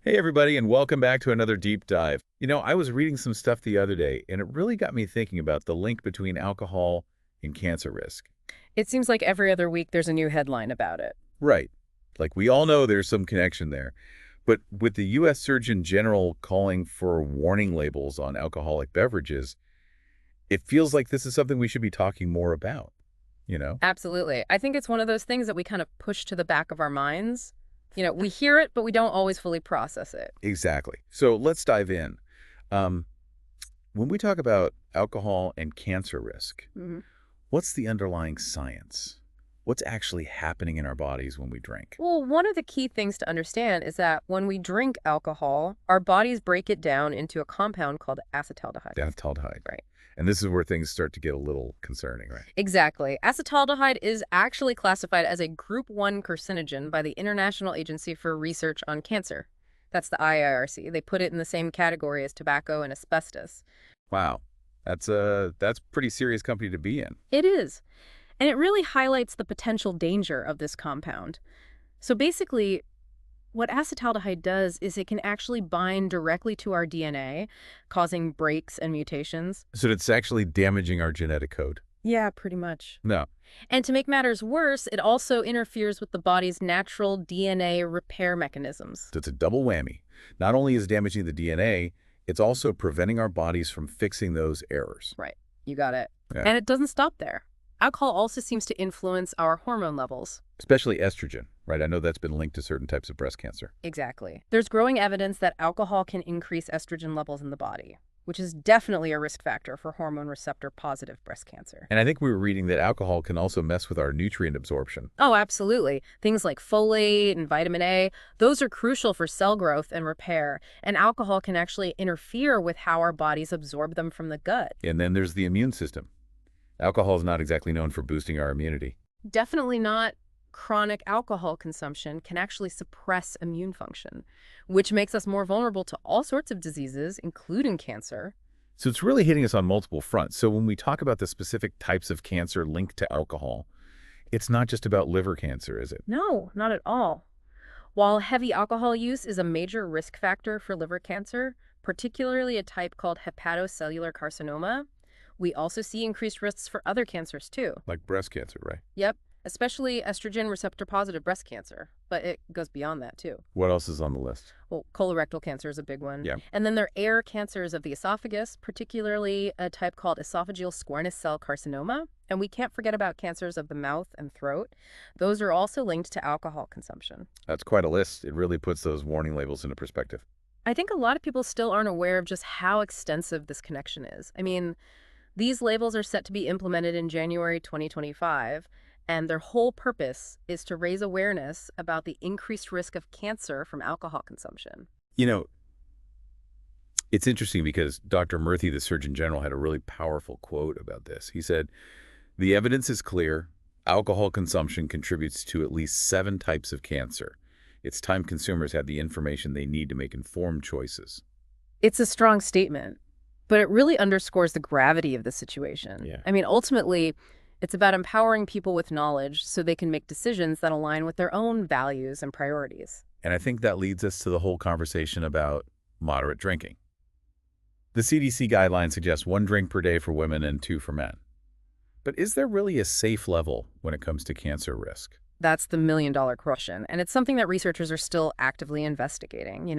Hey, everybody, and welcome back to another deep dive. I was reading some stuff the other day, and it really got me thinking about the link between alcohol and cancer risk. It seems like every other week there's a new headline about it. Right. Like, we all know there's some connection there. But with the U.S. Surgeon General calling for warning labels on alcoholic beverages, it feels like this is something we should be talking more about, you know? Absolutely. I think it's one of those things that we kind of push to the back of our minds. We hear it, but we don't always fully process it. Exactly. So let's dive in. Um, when we talk about alcohol and cancer risk, Mhm. what's the underlying science? What's actually happening in our bodies when we drink? Well, one of the key things to understand is that when we drink alcohol, our bodies break it down into a compound called acetaldehyde. Dialdehyde. Right. And this is where things start to get a little concerning, right? Exactly. Acetaldehyde is actually classified as a Group 1 carcinogen by the International Agency for Research on Cancer. That's the IARC. They put it in the same category as tobacco and asbestos. Wow. That's pretty serious company to be in. It is. And it really highlights the potential danger of this compound. So basically, what acetaldehyde does is it can actually bind directly to our DNA, causing breaks and mutations. So it's actually damaging our genetic code. Yeah, pretty much. No. And to make matters worse, it also interferes with the body's natural DNA repair mechanisms. So it's a double whammy. Not only is it damaging the DNA, it's also preventing our bodies from fixing those errors. Right. You got it. Yeah. And it doesn't stop there. Alcohol also seems to influence our hormone levels. Especially estrogen, right? I know that's been linked to certain types of breast cancer. Exactly. There's growing evidence that alcohol can increase estrogen levels in the body, which is definitely a risk factor for hormone receptor positive breast cancer. And I think we were reading that alcohol can also mess with our nutrient absorption. Oh, absolutely. Things like folate and vitamin A, those are crucial for cell growth and repair, and alcohol can actually interfere with how our bodies absorb them from the gut. And then there's the immune system. Alcohol is not exactly known for boosting our immunity. Definitely not. Chronic alcohol consumption can actually suppress immune function, which makes us more vulnerable to all sorts of diseases, including cancer. So it's really hitting us on multiple fronts. So when we talk about the specific types of cancer linked to alcohol, it's not just about liver cancer, is it? No, not at all. While heavy alcohol use is a major risk factor for liver cancer, particularly a type called hepatocellular carcinoma, we also see increased risks for other cancers too. Like breast cancer, right? Yep, especially estrogen receptor positive breast cancer, but it goes beyond that too. What else is on the list? Well, colorectal cancer is a big one. Yeah. And then there are air cancers of the esophagus, particularly a type called esophageal squamous cell carcinoma. And we can't forget about cancers of the mouth and throat. Those are also linked to alcohol consumption. That's quite a list. It really puts those warning labels into perspective. I think a lot of people still aren't aware of just how extensive this connection is. I mean, these labels are set to be implemented in January 2025, and their whole purpose is to raise awareness about the increased risk of cancer from alcohol consumption. You know, it's interesting because Dr. Murthy, the Surgeon General, had a really powerful quote about this. He said, "The evidence is clear. Alcohol consumption contributes to at least 7 types of cancer. It's time consumers have the information they need to make informed choices." It's a strong statement, but it really underscores the gravity of the situation. Yeah. I mean, ultimately, it's about empowering people with knowledge so they can make decisions that align with their own values and priorities. And I think that leads us to the whole conversation about moderate drinking. The CDC guidelines suggest 1 drink per day for women and 2 for men. But is there really a safe level when it comes to cancer risk? That's the million-dollar question, and it's something that researchers are still actively investigating.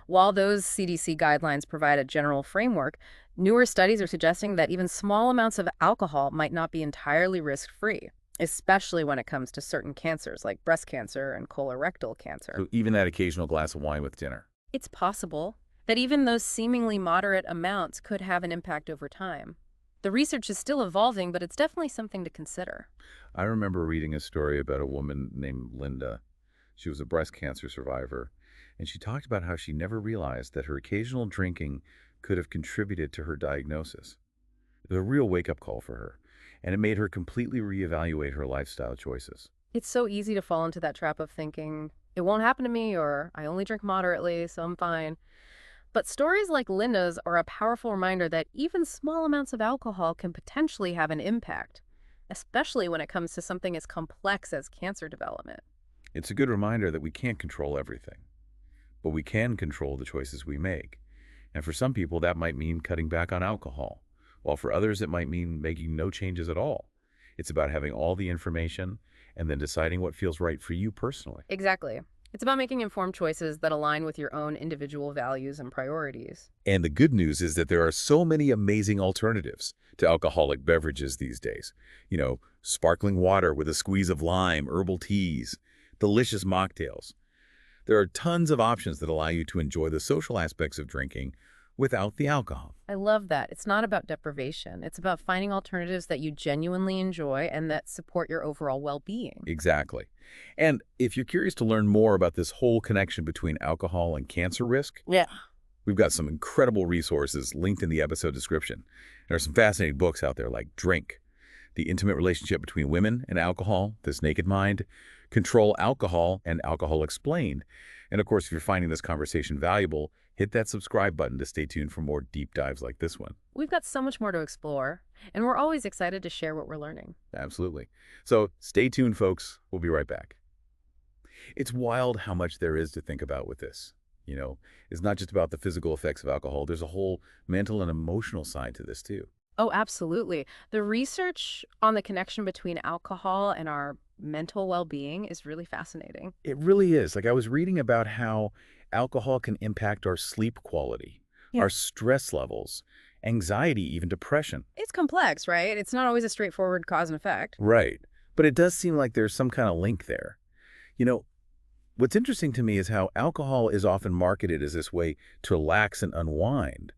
While those CDC guidelines provide a general framework, newer studies are suggesting that even small amounts of alcohol might not be entirely risk-free, especially when it comes to certain cancers like breast cancer and colorectal cancer. So even that occasional glass of wine with dinner. It's possible that even those seemingly moderate amounts could have an impact over time. The research is still evolving, but it's definitely something to consider. I remember reading a story about a woman named Linda. She was a breast cancer survivor, and she talked about how she never realized that her occasional drinking could have contributed to her diagnosis. It was a real wake-up call for her, and it made her completely reevaluate her lifestyle choices. It's so easy to fall into that trap of thinking, it won't happen to me, or I only drink moderately, so I'm fine. But stories like Linda's are a powerful reminder that even small amounts of alcohol can potentially have an impact, especially when it comes to something as complex as cancer development. It's a good reminder that we can't control everything, but we can control the choices we make. And for some people, that might mean cutting back on alcohol, while for others, it might mean making no changes at all. It's about having all the information and then deciding what feels right for you personally. Exactly. It's about making informed choices that align with your own individual values and priorities. And the good news is that there are so many amazing alternatives to alcoholic beverages these days. Sparkling water with a squeeze of lime, herbal teas, delicious mocktails. There are tons of options that allow you to enjoy the social aspects of drinking without the alcohol. I love that. It's not about deprivation. It's about finding alternatives that you genuinely enjoy and that support your overall well-being. Exactly. And if you're curious to learn more about this whole connection between alcohol and cancer risk, Yeah. we've got some incredible resources linked in the episode description. There are some fascinating books out there like Drink, The Intimate Relationship Between Women and Alcohol, This Naked Mind, Control Alcohol, and Alcohol Explained. And of course, if you're finding this conversation valuable, hit that subscribe button to stay tuned for more deep dives like this one. We've got so much more to explore, and we're always excited to share what we're learning. Absolutely. So stay tuned, folks. We'll be right back. It's wild how much there is to think about with this. It's not just about the physical effects of alcohol. There's a whole mental and emotional side to this, too. Oh, absolutely. The research on the connection between alcohol and our mental well-being is really fascinating. It really is. Like I was reading about how alcohol can impact our sleep quality, Yeah. our stress levels, anxiety, even depression. It's complex, right? It's not always a straightforward cause and effect. Right. But it does seem like there's some kind of link there. You know, what's interesting to me is how alcohol is often marketed as this way to relax and unwind.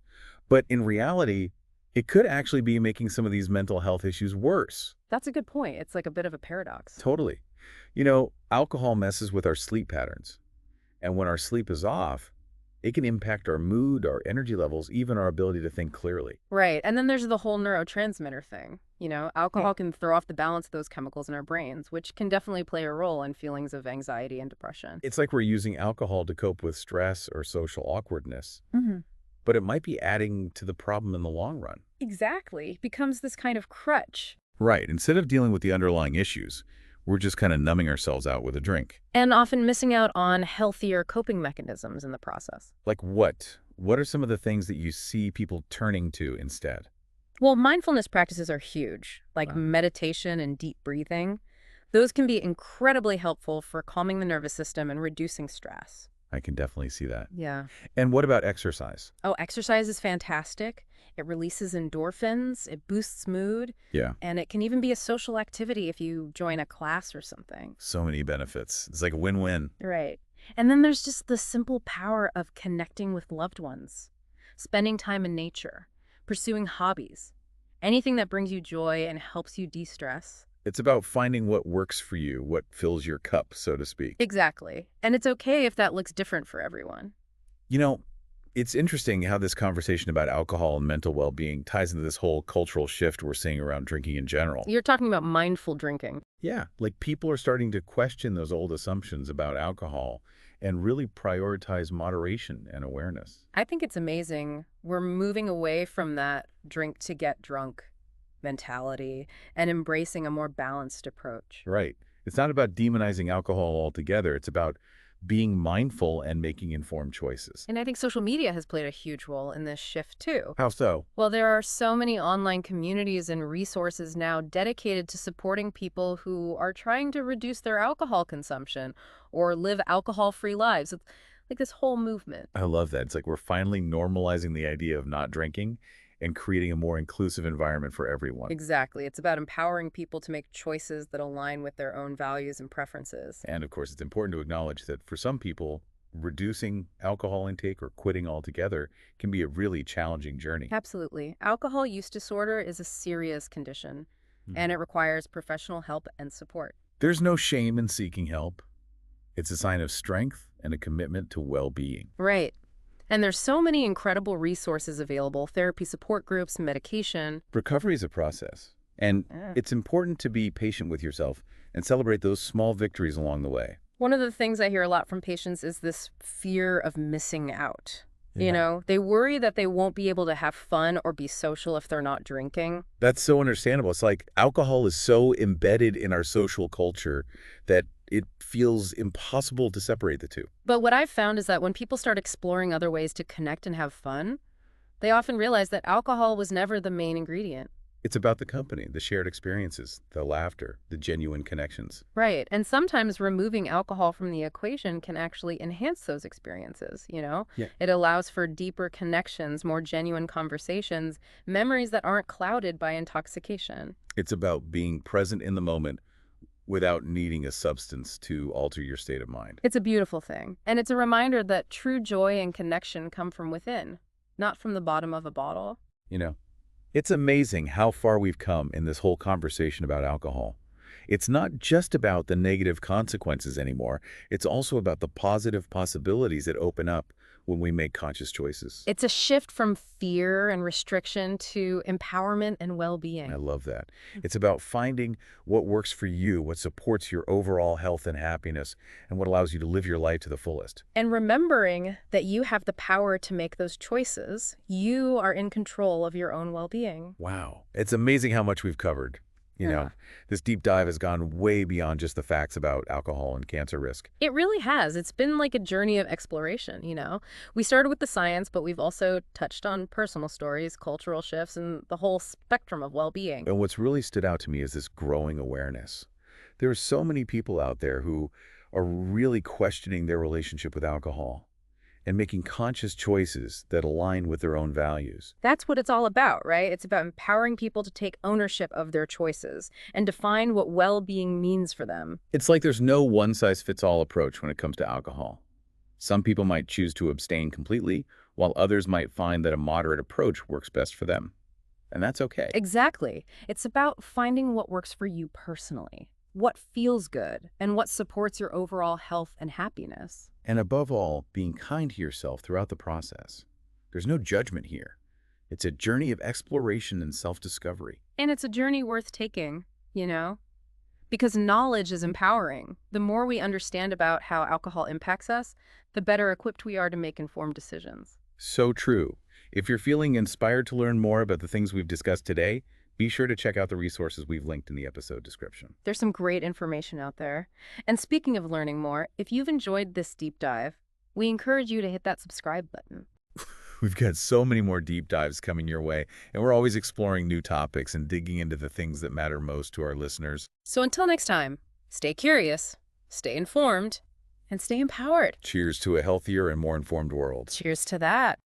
But in reality, it could actually be making some of these mental health issues worse. That's a good point. It's like a bit of a paradox. Totally. Alcohol messes with our sleep patterns. And when our sleep is off, it can impact our mood, our energy levels, even our ability to think clearly. Right. And then there's the whole neurotransmitter thing. Alcohol can throw off the balance of those chemicals in our brains, which can definitely play a role in feelings of anxiety and depression. It's like we're using alcohol to cope with stress or social awkwardness, Hmm. but it might be adding to the problem in the long run. Exactly. It becomes this kind of crutch. Right. Instead of dealing with the underlying issues, we're just kind of numbing ourselves out with a drink. And often missing out on healthier coping mechanisms in the process. Like what? What are some of the things that you see people turning to instead? Well, mindfulness practices are huge, like Wow. meditation and deep breathing. Those can be incredibly helpful for calming the nervous system and reducing stress. I can definitely see that. Yeah. And what about exercise? Oh, exercise is fantastic. It releases endorphins, it boosts mood, Yeah. and it can even be a social activity if you join a class or something. So many benefits. It's like a win-win. Right. And then there's just the simple power of connecting with loved ones, spending time in nature, pursuing hobbies, anything that brings you joy and helps you de-stress. It's about finding what works for you, what fills your cup, so to speak. Exactly. And it's okay if that looks different for everyone. You know, it's interesting how this conversation about alcohol and mental well-being ties into this whole cultural shift we're seeing around drinking in general. You're talking about mindful drinking. Yeah, like people are starting to question those old assumptions about alcohol and really prioritize moderation and awareness. I think it's amazing. We're moving away from that drink to get drunk mentality and embracing a more balanced approach. Right. It's not about demonizing alcohol altogether. It's about being mindful and making informed choices. And I think social media has played a huge role in this shift too. How so? Well, there are so many online communities and resources now dedicated to supporting people who are trying to reduce their alcohol consumption or live alcohol-free lives. It's like this whole movement. I love that. It's like we're finally normalizing the idea of not drinking and creating a more inclusive environment for everyone. Exactly. It's about empowering people to make choices that align with their own values and preferences. And of course, it's important to acknowledge that for some people, reducing alcohol intake or quitting altogether can be a really challenging journey. Absolutely. Alcohol use disorder is a serious condition, and it requires professional help and support. There's no shame in seeking help. It's a sign of strength and a commitment to well-being. Right. And there's so many incredible resources available, therapy support groups, medication. Recovery is a process, and Yeah. it's important to be patient with yourself and celebrate those small victories along the way. One of the things I hear a lot from patients is this fear of missing out. Yeah. They worry that they won't be able to have fun or be social if they're not drinking. That's so understandable. It's like alcohol is so embedded in our social culture that it feels impossible to separate the two. But what I've found is that when people start exploring other ways to connect and have fun, they often realize that alcohol was never the main ingredient. It's about the company, the shared experiences, the laughter, the genuine connections. Right. And sometimes removing alcohol from the equation can actually enhance those experiences. Yeah. It allows for deeper connections, more genuine conversations, memories that aren't clouded by intoxication. It's about being present in the moment without needing a substance to alter your state of mind. It's a beautiful thing. And it's a reminder that true joy and connection come from within, not from the bottom of a bottle. You know, it's amazing how far we've come in this whole conversation about alcohol. It's not just about the negative consequences anymore. It's also about the positive possibilities that open up when we make conscious choices. It's a shift from fear and restriction to empowerment and I well-being. love that. It's about finding what works for you, what supports your overall health and happiness, and what allows you to live your life to the fullest. And remembering that you have the power to make those choices, you are in control of your own well-being. Wow. It's amazing how much we've covered. Yeah. This deep dive has gone way beyond just the facts about alcohol and cancer risk. It really has. It's been like a journey of exploration. We started with the science, but we've also touched on personal stories, cultural shifts, and the whole spectrum of well-being. And what's really stood out to me is this growing awareness. There are so many people out there who are really questioning their relationship with alcohol and making conscious choices that align with their own values. That's what it's all about, right? It's about empowering people to take ownership of their choices and define what well-being means for them. It's like there's no one-size-fits-all approach when it comes to alcohol. Some people might choose to abstain completely, while others might find that a moderate approach works best for them. And that's okay. Exactly. It's about finding what works for you personally, what feels good, and what supports your overall health and happiness. And above all, being kind to yourself throughout the process. There's no judgment here. It's a journey of exploration and self-discovery. And it's a journey worth taking. Because knowledge is empowering. The more we understand about how alcohol impacts us, the better equipped we are to make informed decisions. So true. If you're feeling inspired to learn more about the things we've discussed today, be sure to check out the resources we've linked in the episode description. There's some great information out there. And speaking of learning more, if you've enjoyed this deep dive, we encourage you to hit that subscribe button. We've got so many more deep dives coming your way, and we're always exploring new topics and digging into the things that matter most to our listeners. So until next time, stay curious, stay informed, and stay empowered. Cheers to a healthier and more informed world. Cheers to that.